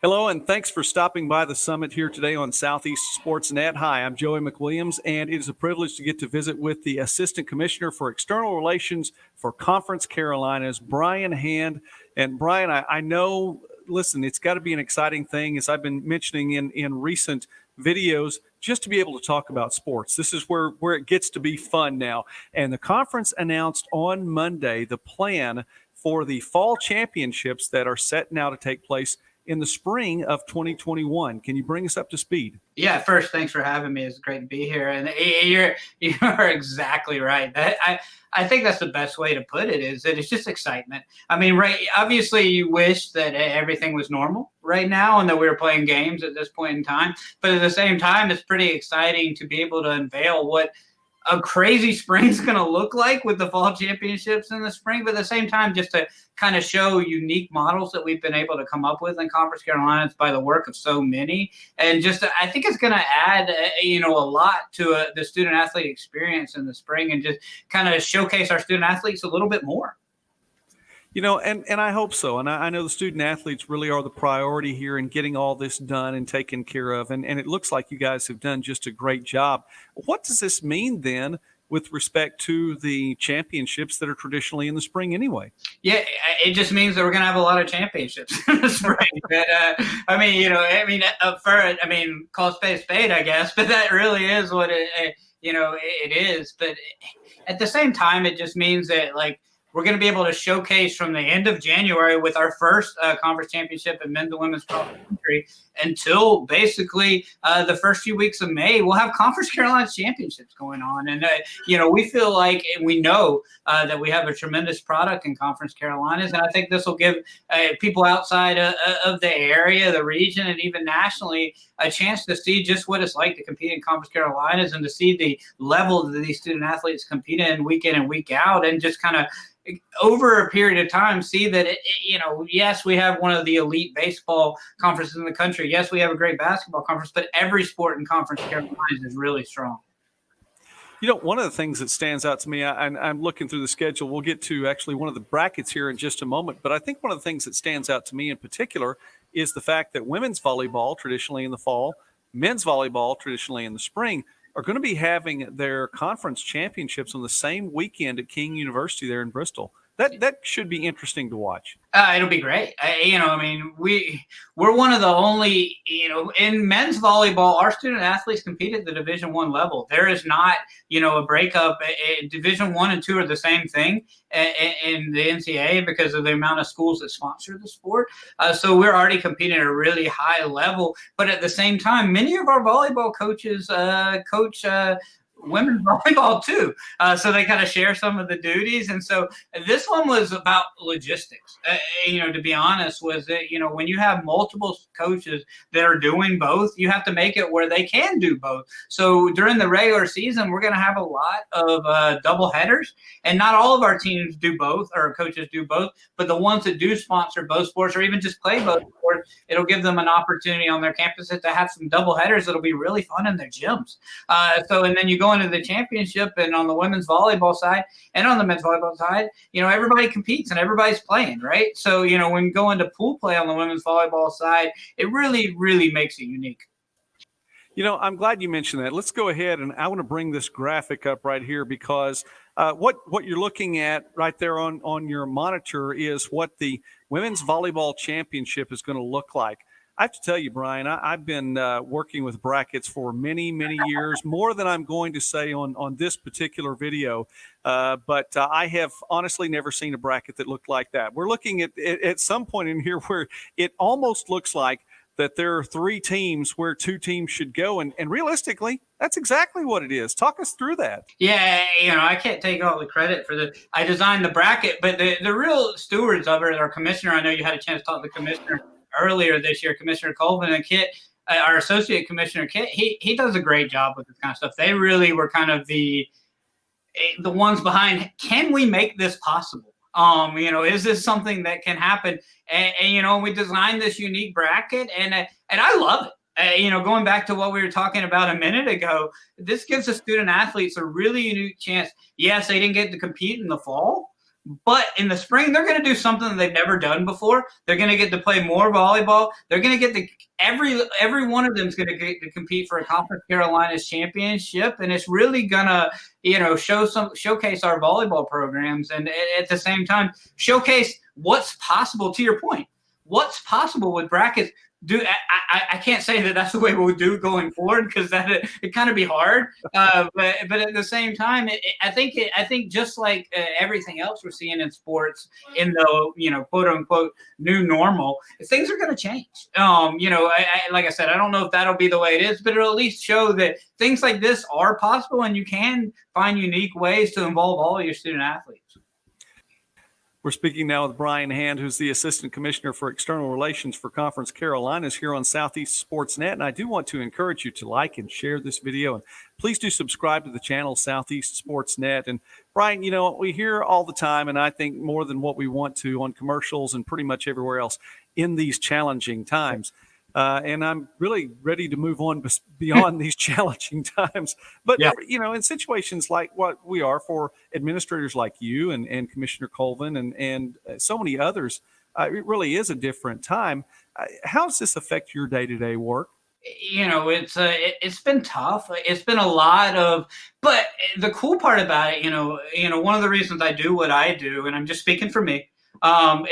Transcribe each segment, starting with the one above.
Hello, and thanks for stopping by the summit here today on Southeast Sportsnet. Hi, I'm Joey McWilliams, and it is a privilege to get to visit with the Assistant Commissioner for External Relations for Conference Carolinas, Brian Hand. And Brian, I know, listen, it's got to be an exciting thing, as I've been mentioning in recent videos, just to be able to talk about sports. This is where it gets to be fun now. And the conference announced on Monday the plan for the fall championships that are set now to take place in the spring of 2021. Can you bring us up to speed? Yeah, first, thanks for having me. It's great to be here. And you're exactly right. I think that's the best way to put it, is that it's just excitement. I mean, right, obviously you wish that everything was normal right now and that we were playing games at this point in time. But at the same time, it's pretty exciting to be able to unveil what a crazy spring's going to look like with the fall championships in the spring, but at the same time, just to kind of show unique models that we've been able to come up with in Conference Carolinas by the work of so many. And just, I think it's going to add, a lot to the student athlete experience in the spring, and just kind of showcase our student athletes a little bit more. And I hope so. And I know the student athletes really are the priority here in getting all this done and taken care of. And it looks like you guys have done just a great job. What does this mean then with respect to the championships that are traditionally in the spring anyway? Yeah, it just means that we're going to have a lot of championships in the spring. But, call spade a spade, I guess. But that really is what it is. But at the same time, it just means that, we're going to be able to showcase from the end of January with our first conference championship in men's and women's cross country until basically the first few weeks of May. We'll have Conference Carolinas championships going on. And, we feel like, and we know that we have a tremendous product in Conference Carolinas. And I think this will give people outside of the area, the region, and even nationally a chance to see just what it's like to compete in Conference Carolinas, and to see the level that these student athletes compete in week and week out, and just kind of over a period of time see that, yes, we have one of the elite baseball conferences in the country. Yes, we have a great basketball conference, but every sport in Conference Carolinas is really strong. One of the things that stands out to me, I'm looking through the schedule. We'll get to actually one of the brackets here in just a moment. But I think one of the things that stands out to me in particular is the fact that women's volleyball, traditionally in the fall, men's volleyball, traditionally in the spring, are going to be having their conference championships on the same weekend at King University there in Bristol. That should be interesting to watch. It'll be great. We're one of the only, in men's volleyball, our student athletes compete at the Division I level. There is not, a breakup. Division I and II are the same thing in the NCAA because of the amount of schools that sponsor the sport. So we're already competing at a really high level. But at the same time, many of our volleyball coaches coach women's volleyball too, so they kind of share some of the duties. And so this one was about logistics, to be honest, was that, when you have multiple coaches that are doing both, you have to make it where they can do both. So during the regular season, we're going to have a lot of double headers, and not all of our teams do both, or coaches do both, but the ones that do sponsor both sports, or even just play both sports, it'll give them an opportunity on their campuses to have some double headers that'll be really fun in their gyms. And then you go into the championship, and on the women's volleyball side and on the men's volleyball side, everybody competes and everybody's playing, right? So, when you go into pool play on the women's volleyball side, it really, really makes it unique. I'm glad you mentioned that. Let's go ahead, and I want to bring this graphic up right here, because what you're looking at right there on your monitor is what the women's volleyball championship is going to look like. I have to tell you, Brian, I've been working with brackets for many, many years, more than I'm going to say on this particular video. But I have honestly never seen a bracket that looked like that. We're looking at some point in here where it almost looks like that there are three teams where two teams should go. And realistically, that's exactly what it is. Talk us through that. Yeah, I can't take all the credit for I designed the bracket, but the real stewards of it, our commissioner, I know you had a chance to talk to the commissioner earlier this year, Commissioner Colvin, and Kit, our associate commissioner, Kit, he does a great job with this kind of stuff. They really were kind of the ones behind, can we make this possible? Is this something that can happen? And we designed this unique bracket, and I love it. Going back to what we were talking about a minute ago, this gives the student athletes a really unique chance. Yes, they didn't get to compete in the fall, But in the spring, they're going to do something that they've never done before. They're going to get to play more volleyball. They're going to get to every one of them is going to get to compete for a Conference Carolinas championship, and it's really going to showcase our volleyball programs, and at the same time showcase what's possible. To your point, what's possible with brackets. I can't say that that's the way we'll do going forward, because that it kind of be hard. But at the same time, I think just like everything else we're seeing in sports, in the quote unquote new normal, things are going to change. Like I said, I don't know if that'll be the way it is, but it'll at least show that things like this are possible, and you can find unique ways to involve all of your student athletes. We're speaking now with Brian Hand, who's the Assistant Commissioner for External Relations for Conference Carolinas here on Southeast Sportsnet. And I do want to encourage you to like and share this video. And please do subscribe to the channel Southeast Sportsnet. And Brian, we hear all the time, and I think more than what we want to on commercials and pretty much everywhere else in these challenging times. And I'm really ready to move on beyond these challenging times. But, in situations like what we are for administrators like you and Commissioner Colvin and so many others, it really is a different time. How does this affect your day-to-day work? It's been tough. It's been a lot of, but the cool part about it, one of the reasons I do what I do, and I'm just speaking for me,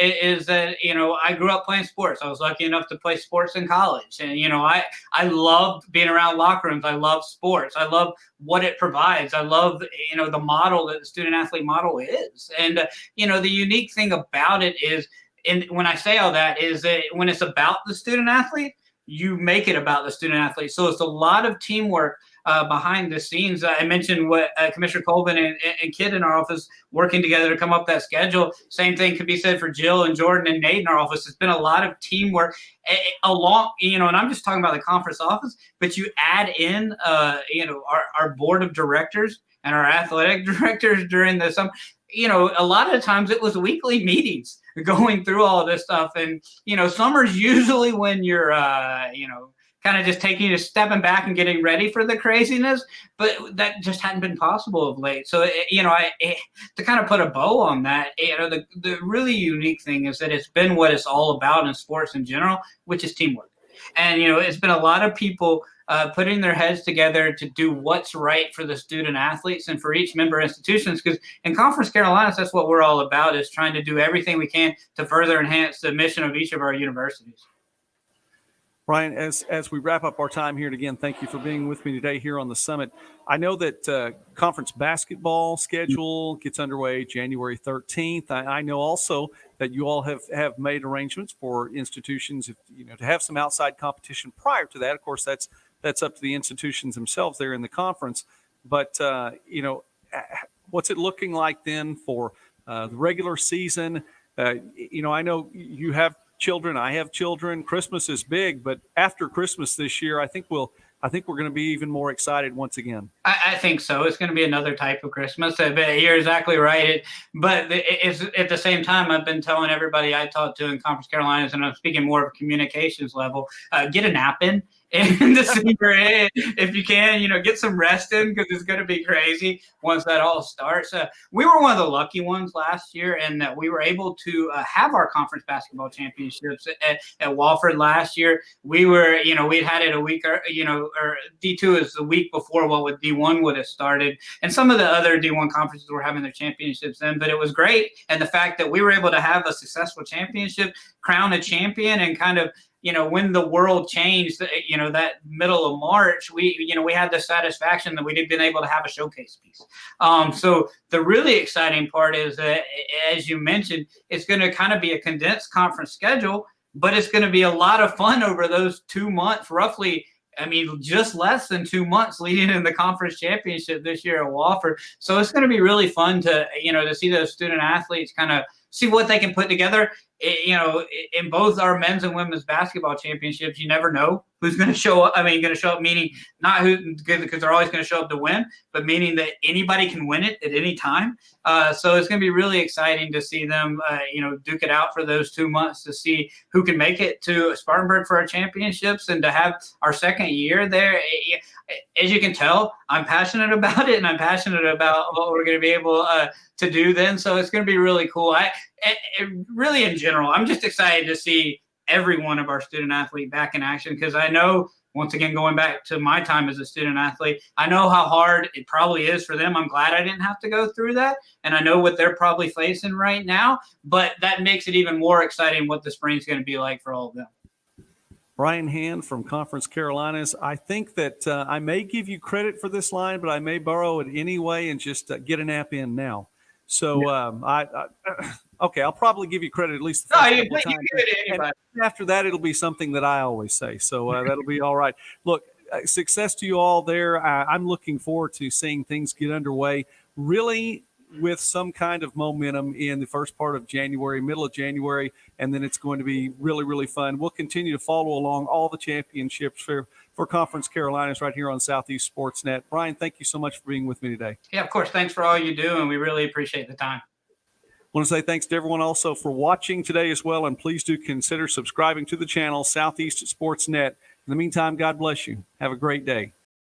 is that, I grew up playing sports. I was lucky enough to play sports in college. And, I loved being around locker rooms. I love sports. I love what it provides. I love, the model that the student athlete model is. And, the unique thing about it is, and when I say all that, is that when it's about the student athlete, you make it about the student athlete. So it's a lot of teamwork behind the scenes. I mentioned what Commissioner Colvin and Kid in our office working together to come up with that schedule. Same thing could be said for Jill and Jordan and Nate in our office. It's been a lot of teamwork along, and I'm just talking about the conference office, but you add in, our board of directors and our athletic directors during the summer. A lot of times it was weekly meetings going through all of this stuff. And, summer's usually when you're, kind of just stepping back and getting ready for the craziness, but that just hadn't been possible of late. So, to kind of put a bow on that, the really unique thing is that it's been what it's all about in sports in general, which is teamwork. And, it's been a lot of people putting their heads together to do what's right for the student athletes and for each member institutions. Because in Conference Carolinas, that's what we're all about, is trying to do everything we can to further enhance the mission of each of our universities. Brian, as we wrap up our time here, and again, thank you for being with me today here on the summit. I know that conference basketball schedule gets underway January 13th. I know also that you all have made arrangements for institutions, to have some outside competition prior to that. Of course, that's up to the institutions themselves there in the conference. But, what's it looking like then for the regular season? I know you have children. I have children. Christmas is big, but after Christmas this year, I think we're going to be even more excited once again. I think so. It's going to be another type of Christmas. You're exactly right. But it's, at the same time, I've been telling everybody I talk to in Conference Carolinas, and I'm speaking more of a communications level, get a nap in December. If you can, get some rest in, because it's going to be crazy once that all starts. We were one of the lucky ones last year, and that we were able to have our conference basketball championships at Wofford last year. We were, we'd had it a week, or D2 is the week before what D1 would have started. And some of the other D1 conferences were having their championships then, but it was great. And the fact that we were able to have a successful championship, crown a champion, and kind of, when the world changed, that middle of March, we had the satisfaction that we'd been able to have a showcase piece. So the really exciting part is that, as you mentioned, it's going to kind of be a condensed conference schedule, but it's going to be a lot of fun over those 2 months, roughly. Just less than 2 months leading in the conference championship this year at Wofford. So it's going to be really fun to, to see those student athletes kind of see what they can put together. In both our men's and women's basketball championships, you never know who's going to show up. I mean, going to show up meaning not who, because they're always going to show up to win, but meaning that anybody can win it at any time. So it's going to be really exciting to see them, duke it out for those 2 months to see who can make it to Spartanburg for our championships and to have our second year there. As you can tell, I'm passionate about it, and I'm passionate about what we're going to be able to do then. So it's going to be really cool. Really, in general, I'm just excited to see every one of our student athlete back in action, because I know, once again, going back to my time as a student athlete, I know how hard it probably is for them. I'm glad I didn't have to go through that, and I know what they're probably facing right now, but that makes it even more exciting what the spring's going to be like for all of them. Brian Hand from Conference Carolinas. I think that I may give you credit for this line, but I may borrow it anyway and just get an app in now. So okay, I'll probably give you credit at least the first couple of times. You give it to anybody. And after that, it'll be something that I always say. So that'll be all right. Look, success to you all there. I'm looking forward to seeing things get underway, really with some kind of momentum in the first part of January, middle of January, and then it's going to be really, really fun. We'll continue to follow along all the championships for Conference Carolinas right here on Southeast Sportsnet. Brian, thank you so much for being with me today. Yeah, of course. Thanks for all you do, and we really appreciate the time. I want to say thanks to everyone also for watching today as well, and please do consider subscribing to the channel, Southeast Sportsnet. In the meantime, God bless you. Have a great day.